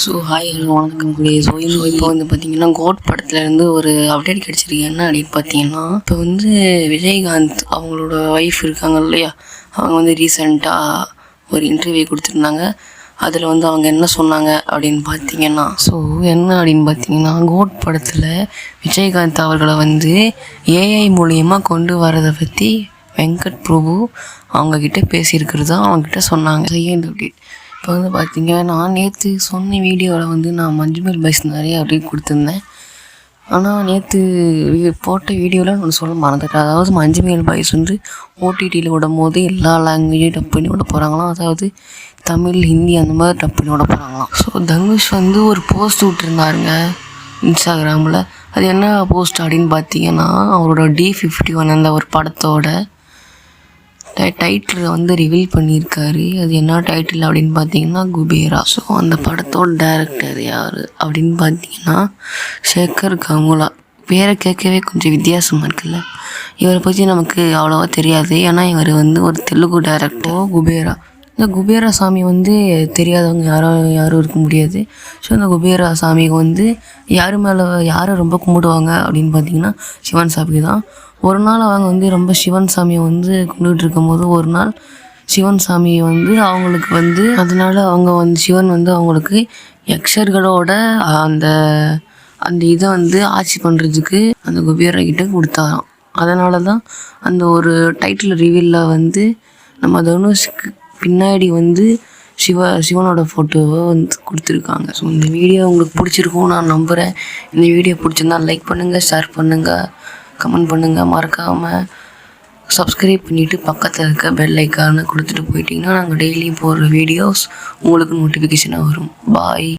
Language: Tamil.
ஸோ ஹாய் ஹலோ வணக்கம் ஸோ இப்போ வந்து பார்த்தீங்கன்னா கோட் படத்துலேருந்து ஒரு அப்டேட் கிடச்சிருக்கு. என்ன அப்படின்னு பார்த்தீங்கன்னா, இப்போ வந்து விஜயகாந்த் அவங்களோட ஒய்ஃப் இருக்காங்க இல்லையா, அவங்க வந்து ரீசெண்டாக ஒரு இன்டர்வியூ கொடுத்துருந்தாங்க. அதில் வந்து அவங்க என்ன சொன்னாங்க அப்படின்னு பார்த்தீங்கன்னா, என்ன அப்படின்னு பார்த்தீங்கன்னா, கோட் படத்தில் விஜயகாந்த் அவர்களை வந்து ஏஐ மூலியமாக கொண்டு வரதை பற்றி வெங்கட் பிரபு அவங்கக்கிட்ட பேசியிருக்கிறது தான் அவங்கக்கிட்ட சொன்னாங்க. செகண்ட் அப்டேட் இப்போ வந்து பார்த்தீங்க, நான் நேற்று சொன்ன வீடியோவில் வந்து நான் மஞ்சுமேல் பாய்ஸ் நிறைய அப்டேட் கொடுத்துருந்தேன். ஆனால் நேற்று போட்ட வீடியோவில் நான் சொல்ல மறந்துட்டேன். அதாவது மஞ்சுமேல் பாய்ஸ் வந்து ஓடிடியில் விடும் போது எல்லா லாங்குவேஜும் டப் பண்ணி விட போகிறாங்களாம். அதாவது தமிழ், ஹிந்தி அந்த மாதிரி டப் பண்ணி விட போகிறாங்களாம். ஸோ தனுஷ் வந்து ஒரு போஸ்ட் விட்டுருந்தாருங்க இன்ஸ்டாகிராமில். அது என்ன போஸ்ட் அப்படின்னு பார்த்தீங்கன்னா, அவரோட D51 அந்த ஒரு படத்தோட டைட்டில் வந்து ரிவீல் பண்ணியிருக்காரு. அது என்ன டைட்டில் அப்படின்னு பார்த்தீங்கன்னா குபேரா. ஸோ அந்த படத்தோட டைரக்டர் யார் அப்படின்னு பார்த்தீங்கன்னா சேகர் கமுலா. பேரை கேட்கவே கொஞ்சம் வித்தியாசமாக இருக்குல்ல. இவரை பற்றி நமக்கு அவ்வளோவா தெரியாது. ஏன்னா இவர் வந்து ஒரு தெலுங்கு டைரக்டர். குபேரா, இந்த குபேரா சாமி வந்து தெரியாதவங்க யாரும் இருக்க முடியாது. ஸோ இந்த குபேரா சாமிக்கு வந்து யாரை ரொம்ப கும்பிடுவாங்க அப்படின்னு பார்த்தீங்கன்னா சிவன் சாமி தான். ஒரு நாள் அவங்க வந்து ரொம்ப சிவன் சாமியை வந்து கும்பிட்டு இருக்கும்போது ஒரு நாள் சிவன் சாமியை வந்து அவங்களுக்கு வந்து அதனால் அவங்க வந்து சிவன் வந்து அவங்களுக்கு யக்ஷர்களோட அந்த அந்த இதை வந்து ஆட்சி பண்ணுறதுக்கு அந்த குபேரா கிட்ட கொடுத்தாராம். அதனால தான் அந்த ஒரு டைட்டில் ரிவீலில் வந்து நம்ம தனுஷ்க்கு பின்னாடி வந்து சிவனோட ஃபோட்டோவை வந்து கொடுத்துருக்காங்க. ஸோ இந்த வீடியோ உங்களுக்கு பிடிச்சிருக்கும் நான் நம்புகிறேன். இந்த வீடியோ பிடிச்சிருந்தா லைக் பண்ணுங்கள், ஷேர் பண்ணுங்கள், கமெண்ட் பண்ணுங்கள். மறக்காமல் சப்ஸ்கிரைப் பண்ணிவிட்டு பக்கத்தில் இருக்க பெல் ஐக்கானை கொடுத்துட்டு போயிட்டிங்கன்னா நாங்கள் டெய்லியும் போடுற வீடியோஸ் உங்களுக்கு நோட்டிஃபிகேஷனாக வரும். பாய்.